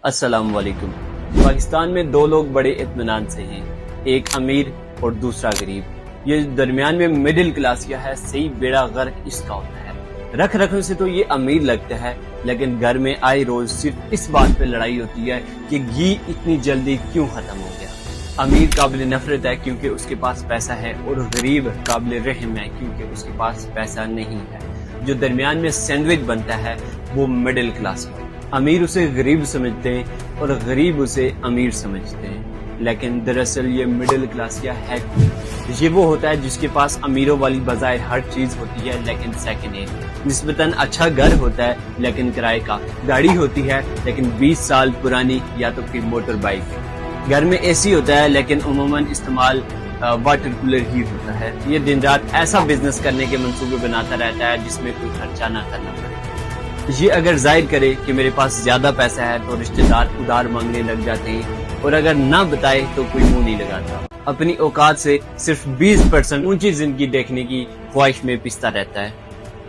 अस्सलाम वालेकुम। पाकिस्तान में दो लोग बड़े इत्मीनान से हैं, एक अमीर और दूसरा गरीब। ये दरमियान में मिडिल क्लास क्या है, सही बेड़ा गर्क इसका होता है। रख रखने से तो ये अमीर लगता है, लेकिन घर में आए रोज सिर्फ इस बात पे लड़ाई होती है कि घी इतनी जल्दी क्यों खत्म हो गया। अमीर काबिल नफरत है क्योंकि उसके पास पैसा है, और गरीब काबिल रहम है क्योंकि उसके पास पैसा नहीं है। जो दरमियान में सैंडविच बनता है वो मिडिल क्लास है। अमीर उसे गरीब समझते हैं और गरीब उसे अमीर समझते हैं, लेकिन दरअसल ये मिडिल क्लास क्या है? ये वो होता है जिसके पास अमीरों वाली बजाय हर चीज होती है, लेकिन सेकंड हैंड। निस्बतन अच्छा घर होता है लेकिन किराए का, गाड़ी होती है लेकिन 20 साल पुरानी या तो फिर मोटर बाइक। घर में एसी होता है लेकिन उमूमन इस्तेमाल वाटर कूलर ही होता है। ये दिन रात ऐसा बिजनेस करने के मंसूबे बनाता रहता है जिसमें कोई खर्चा ना करना पड़े। ये अगर जाहिर करे कि मेरे पास ज्यादा पैसा है तो रिश्तेदार उधार मांगने लग जाते हैं, और अगर ना बताए तो कोई मुंह नहीं लगाता। अपनी औकात से सिर्फ 20% ऊंची जिंदगी देखने की ख्वाहिश में पिसता रहता है।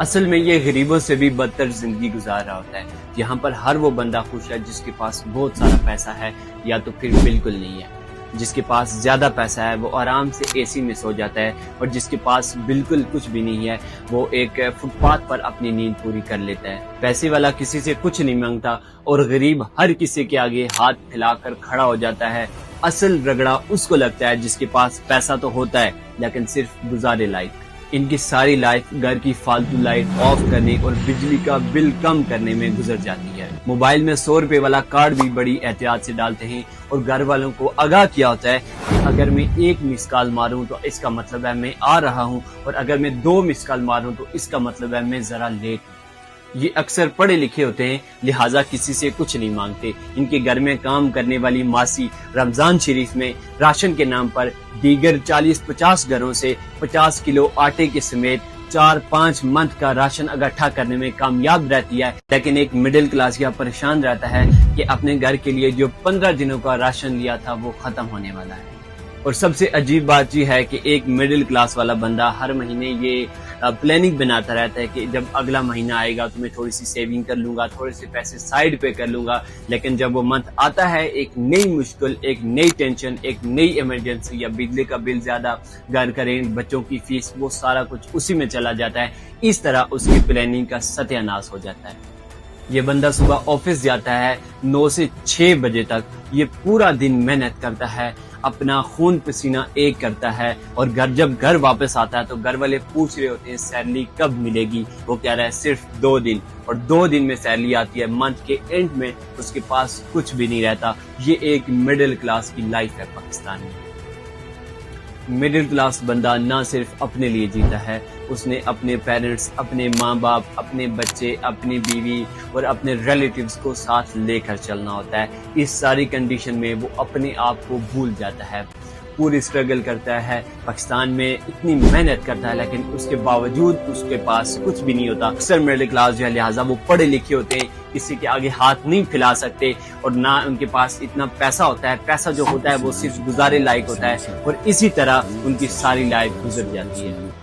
असल में ये गरीबों से भी बदतर जिंदगी गुजार रहा होता है। यहाँ पर हर वो बंदा खुश है जिसके पास बहुत सारा पैसा है, या तो फिर बिल्कुल नहीं है। जिसके पास ज्यादा पैसा है वो आराम से एसी में सो जाता है, और जिसके पास बिल्कुल कुछ भी नहीं है वो एक फुटपाथ पर अपनी नींद पूरी कर लेता है। पैसे वाला किसी से कुछ नहीं मांगता, और गरीब हर किसी के आगे हाथ फैलाकर खड़ा हो जाता है। असल रगड़ा उसको लगता है जिसके पास पैसा तो होता है लेकिन सिर्फ गुजारे लायक। इनकी सारी लाइफ घर की फालतू लाइट ऑफ करने और बिजली का बिल कम करने में गुजर जाती है। मोबाइल में 100 रुपए वाला कार्ड भी बड़ी एहतियात से डालते हैं, और घर वालों को आगाह किया होता है कि अगर मैं 1 मिस कॉल मारूं तो इसका मतलब है मैं आ रहा हूं, और अगर मैं 2 मिस कॉल मारूं तो इसका मतलब है मैं जरा लेट हूं। ये अक्सर पढ़े लिखे होते हैं, लिहाजा किसी से कुछ नहीं मांगते। इनके घर में काम करने वाली मासी रमजान शरीफ में राशन के नाम पर दीगर 40-50 घरों से 50 किलो आटे के समेत 4-5 मंथ का राशन इकट्ठा करने में कामयाब रहती है, लेकिन एक मिडिल क्लास या परेशान रहता है कि अपने घर के लिए जो 15 दिनों का राशन लिया था वो खत्म होने वाला है। और सबसे अजीब बात यह है कि एक मिडिल क्लास वाला बंदा हर महीने ये प्लानिंग बनाता रहता है कि जब अगला महीना आएगा तो मैं थोड़ी सी सेविंग कर लूंगा, थोड़े से पैसे साइड पे कर लूंगा। लेकिन जब वो मंथ आता है, एक नई मुश्किल, एक नई टेंशन, एक नई इमरजेंसी, या बिजली का बिल ज्यादा, घर का रेंट, बच्चों की फीस, वो सारा कुछ उसी में चला जाता है। इस तरह उसकी प्लानिंग का सत्यानाश हो जाता है। ये बंदा सुबह ऑफिस जाता है 9 से 6 बजे तक। ये पूरा दिन मेहनत करता है, अपना खून पसीना एक करता है, और जब घर वापस आता है तो घर वाले पूछ रहे होते हैं सैलरी कब मिलेगी। वो कह रहा है सिर्फ 2 दिन, और 2 दिन में सैलरी आती है। मंथ के एंड में उसके पास कुछ भी नहीं रहता। ये एक मिडिल क्लास की लाइफ है पाकिस्तान में। मिडिल क्लास बंदा ना सिर्फ अपने लिए जीता है, उसने अपने पेरेंट्स, अपने माँ बाप, अपने बच्चे, अपनी बीवी और अपने रिलेटिव्स को साथ लेकर चलना होता है। इस सारी कंडीशन में वो अपने आप को भूल जाता है, पूरी स्ट्रगल करता है, पाकिस्तान में इतनी मेहनत करता है, लेकिन उसके बावजूद उसके पास कुछ भी नहीं होता। अक्सर मिडिल क्लास जो है, लिहाजा वो पढ़े लिखे होते हैं, किसी के आगे हाथ नहीं फैला सकते, और ना उनके पास इतना पैसा होता है। पैसा जो होता है वो सिर्फ गुजारे लायक होता है, और इसी तरह उनकी सारी लाइफ गुजर जाती है।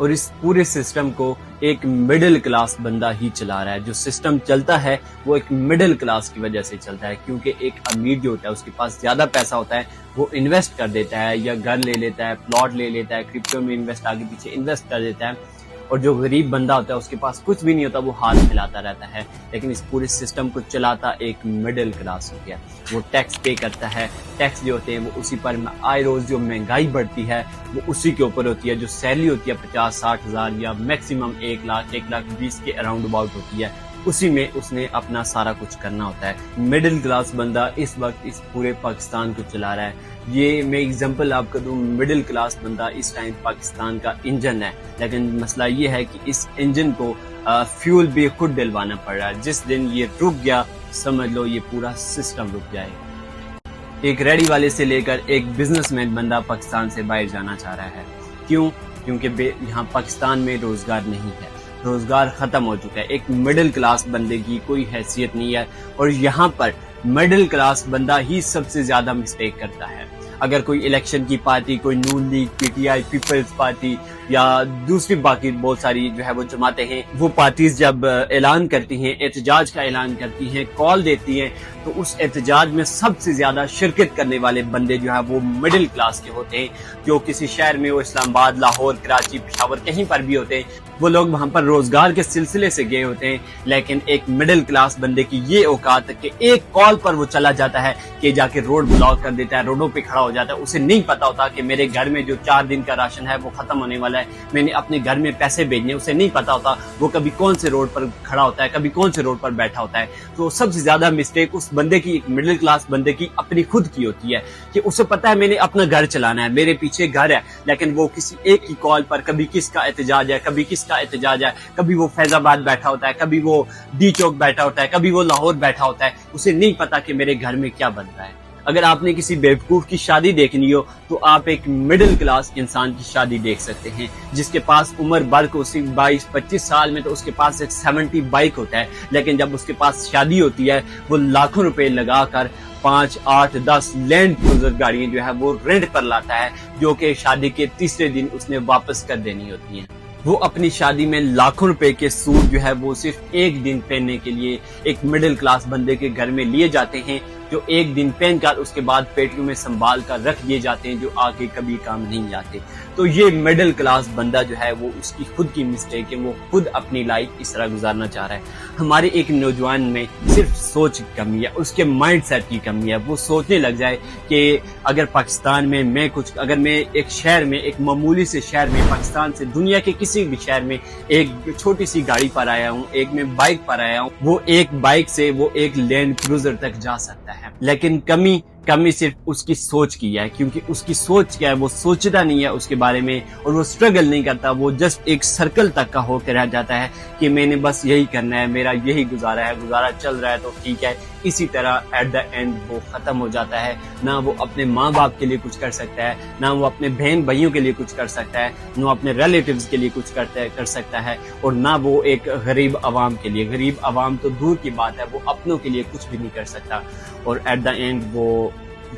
और इस पूरे सिस्टम को एक मिडिल क्लास बंदा ही चला रहा है। जो सिस्टम चलता है वो एक मिडिल क्लास की वजह से चलता है, क्योंकि एक अमीर जो होता है उसके पास ज्यादा पैसा होता है, वो इन्वेस्ट कर देता है, या घर ले लेता है, प्लॉट ले लेता है, क्रिप्टो में इन्वेस्ट, आगे पीछे इन्वेस्ट कर देता है। और जो गरीब बंदा होता है उसके पास कुछ भी नहीं होता, वो हाथ फैलाता रहता है। लेकिन इस पूरे सिस्टम को चलाता एक मिडिल क्लास हो गया। वो टैक्स पे करता है, टैक्स जो होते हैं वो उसी पर, आए रोज जो महंगाई बढ़ती है वो उसी के ऊपर होती है। जो सैलरी होती है 50-60 हजार या मैक्सिमम 1 लाख, 1,20,000 के अराउंड अबाउट होती है, उसी में उसने अपना सारा कुछ करना होता है। मिडिल क्लास बंदा इस वक्त इस पूरे पाकिस्तान को चला रहा है। ये मैं एग्जांपल आपको दूं, मिडिल क्लास बंदा इस टाइम पाकिस्तान का इंजन है, लेकिन मसला ये है कि इस इंजन को फ्यूल भी खुद डलवाना पड़ रहा है। जिस दिन ये रुक गया समझ लो ये पूरा सिस्टम रुक जाएगा। एक रेडी वाले से लेकर एक बिजनेसमैन बंदा पाकिस्तान से बाहर जाना चाह रहा है। क्यों? क्योंकि यहाँ पाकिस्तान में रोजगार नहीं है, रोजगार खत्म हो चुका है। एक मिडिल क्लास बंदे की कोई हैसियत नहीं है, और यहाँ पर मिडिल क्लास बंदा ही सबसे ज्यादा मिस्टेक करता है। اگر کوئی الیکشن کی پارٹی، کوئی Noon League, P T I, Peoples Party یا دوسری باقی بہت ساری جو ہے وہ جماعتیں ہیں، وہ پارٹیز جب اعلان کرتی ہیں، احتجاج کا اعلان کرتی ہیں، کال دیتی ہیں، تو اس احتجاج میں سب سے زیادہ شرکت کرنے والے بندے جو ہیں وہ مڈل کلاس کے ہوتے ہیں، جو کسی شہر میں، وہ اسلام آباد، لاہور، کراچی، پشاور کہیں پر بھی ہوتے ہیں، وہ لوگ وہاں پر روزگار کے سلسلے سے گئے ہوتے ہیں، لیکن ایک مڈل کلاس بندے کی یہ اوقات ہے کہ ایک کال پر وہ چلا جاتا ہے کہ جا کے روڈ بلاک کر دیتا ہے، روڈوں پہ کھڑا ہو جاتا ہے، اسے نہیں پتا ہوتا کہ میرے گھر میں جو 4 دن کا راشن ہے وہ ختم ہونے والا ہے، میں نے اپنے گھر میں پیسے بھیجنے، اسے نہیں پتا ہوتا وہ کبھی کون سے روڈ پر کھڑا ہوتا ہے، کبھی کون سے روڈ پر بیٹھا ہوتا ہے۔ تو سب سے زیادہ مسٹیک اس بندے کی، ایک مڈل کلاس بندے کی اپنی خود کی ہوتی ہے کہ اسے پتا ہے میں نے اپنا گھر چلانا ہے، میرے پیچھے گھر ہے، لیکن وہ کسی ایک ہی کال پر کبھی کس کا احتجاج ہے، کبھی کس کا احتجاج ہے، کبھی وہ فیض آباد بیٹھا ہوتا ہے، کبھی وہ ڈی چوک بیٹھا ہوتا ہے، کبھی وہ لاہور بیٹھا ہوتا ہے، اسے نہیں پتا کہ میرے گھر میں کیا بنتا ہے۔ اگر آپ نے کسی بیوقوف کی شادی دیکھنی ہو تو آپ ایک مڈل کلاس انسان کی شادی دیکھ سکتے ہیں، جس کے پاس عمر بھر کو 22-25 سال میں تو اس کے پاس ایک 70 بائک ہوتا ہے، لیکن جب اس کے پاس شادی ہوتی ہے وہ لاکھوں روپے لگا کر 5, 8, 10 لینڈ کروزر گاڑیاں جو ہے وہ رینٹ پر لاتا ہے، جو کہ شادی کے تیسرے دن اس نے واپس کر دینی ہوتی ہیں۔ وہ اپنی شادی میں لاکھوں روپے کے سوٹ جو ہے وہ صرف ایک دن پہننے کے لیے ایک مڈل کلاس بندے کے گھر میں لیے جاتے ہیں، جو ایک دن پہن کر اس کے بعد پیٹیوں میں سنبھال کر رکھ دیے جاتے ہیں، جو آگے کبھی کام نہیں آتے۔ تو یہ مڈل کلاس بندہ جو ہے وہ اس کی خود کی مسٹیک ہے، وہ خود اپنی لائف اس طرح گزارنا چاہ رہا ہے۔ ہمارے ایک نوجوان میں صرف سوچ کی کمی ہے، اس کے مائنڈ سیٹ کی کمی ہے، وہ سوچنے لگ جائے کہ اگر پاکستان میں اگر میں ایک شہر میں، ایک معمولی سے شہر میں، پاکستان سے دنیا کے کسی بھی شہر میں ایک چھوٹی سی گاڑی پر آیا ہوں، ایک میں بائک پر آیا ہوں، وہ ایک بائک سے وہ ایک لینڈ کروزر تک جا سکتا ہے، لیکن کمی صرف اس کی سوچ کی ہے، کیونکہ اس کی سوچ کیا ہے، وہ سوچتا نہیں ہے اس کے بارے میں، اور وہ سٹرگل نہیں کرتا، وہ جسٹ ایک سرکل تک کا ہو کے رہ جاتا ہے کہ میں نے بس یہی کرنا ہے، میرا یہی گزارا چل رہا ہے تو ٹھیک ہے۔ اسی طرح ایٹ دا اینڈ وہ ختم ہو جاتا ہے، نہ وہ اپنے ماں باپ کے لیے کچھ کر سکتا ہے، نہ وہ اپنے بہن بھائیوں کے لیے کچھ کر سکتا ہے، نہ وہ اپنے ریلیٹیوز کے لیے کچھ کر سکتا ہے، اور نہ وہ ایک غریب عوام کے لیے، غریب عوام تو دور کی بات ہے، وہ اپنوں کے لیے کچھ بھی نہیں کر سکتا، اور ایٹ دا اینڈ وہ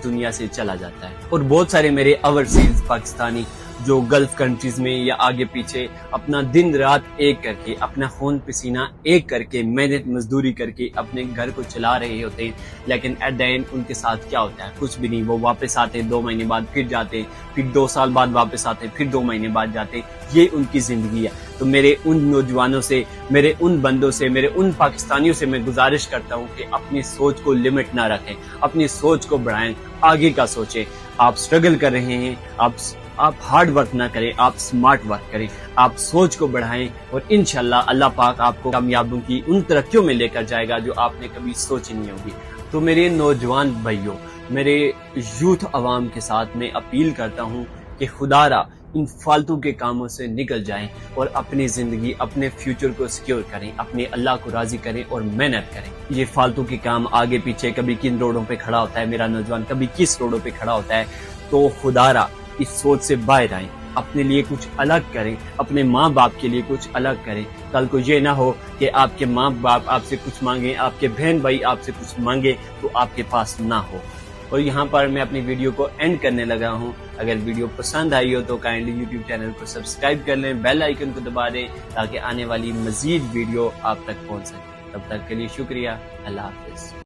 دنیا سے چلا جاتا ہے۔ اور بہت سارے میرے اوورسیز پاکستانی جو گلف کنٹریز میں یا آگے پیچھے اپنا دن رات ایک کر کے، اپنا خون پسینہ ایک کر کے، محنت مزدوری کر کے اپنے گھر کو چلا رہے ہوتے ہیں، لیکن ایٹ دا اینڈ ان کے ساتھ کیا ہوتا ہے؟ کچھ بھی نہیں۔ وہ واپس آتے ہیں 2 مہینے بعد، پھر جاتے ہیں، پھر 2 سال بعد واپس آتے ہیں، پھر 2 مہینے بعد جاتے ہیں۔ یہ ان کی زندگی ہے۔ تو میرے ان نوجوانوں سے، میرے ان بندوں سے، میرے ان پاکستانیوں سے میں گزارش کرتا ہوں کہ اپنی سوچ کو لمٹ نہ رکھیں، اپنی سوچ کو بڑھائیں، آگے کا سوچیں۔ آپ سٹرگل کر رہے ہیں، آپ ہارڈ ورک نہ کریں، آپ سمارٹ ورک کریں، آپ سوچ کو بڑھائیں، اور انشاءاللہ اللہ پاک آپ کو کامیابوں کی ان ترقیوں میں لے کر جائے گا جو آپ نے کبھی سوچی نہیں ہوگی۔ تو میرے نوجوان بھائیوں، میرے یوتھ عوام کے ساتھ میں اپیل کرتا ہوں کہ خدا را ان فالتو کے کاموں سے نکل جائیں اور اپنی زندگی، اپنے فیوچر کو سیکیور کریں، اپنے اللہ کو راضی کریں اور محنت کریں۔ یہ فالتو کے کام آگے پیچھے، کبھی کن روڈوں پہ کھڑا ہوتا ہے میرا نوجوان، کبھی کس روڈوں پہ کھڑا ہوتا ہے، تو خدا را اس سوچ سے باہر آئیں، اپنے لیے کچھ الگ کریں، اپنے ماں باپ کے لیے کچھ الگ کریں۔ کل کو یہ نہ ہو کہ آپ کے ماں باپ آپ سے کچھ مانگیں، آپ کے بہن بھائی آپ سے کچھ مانگے تو آپ کے پاس نہ ہو۔ اور یہاں پر میں اپنی ویڈیو کو اینڈ کرنے لگا ہوں۔ اگر ویڈیو پسند آئی ہو تو کائنڈلی یوٹیوب چینل کو سبسکرائب کر لیں، بیل آئیکن کو دبا دیں تاکہ آنے والی مزید ویڈیو آپ تک پہنچ سکے۔ تب تک کے لیے شکریہ، اللہ حافظ۔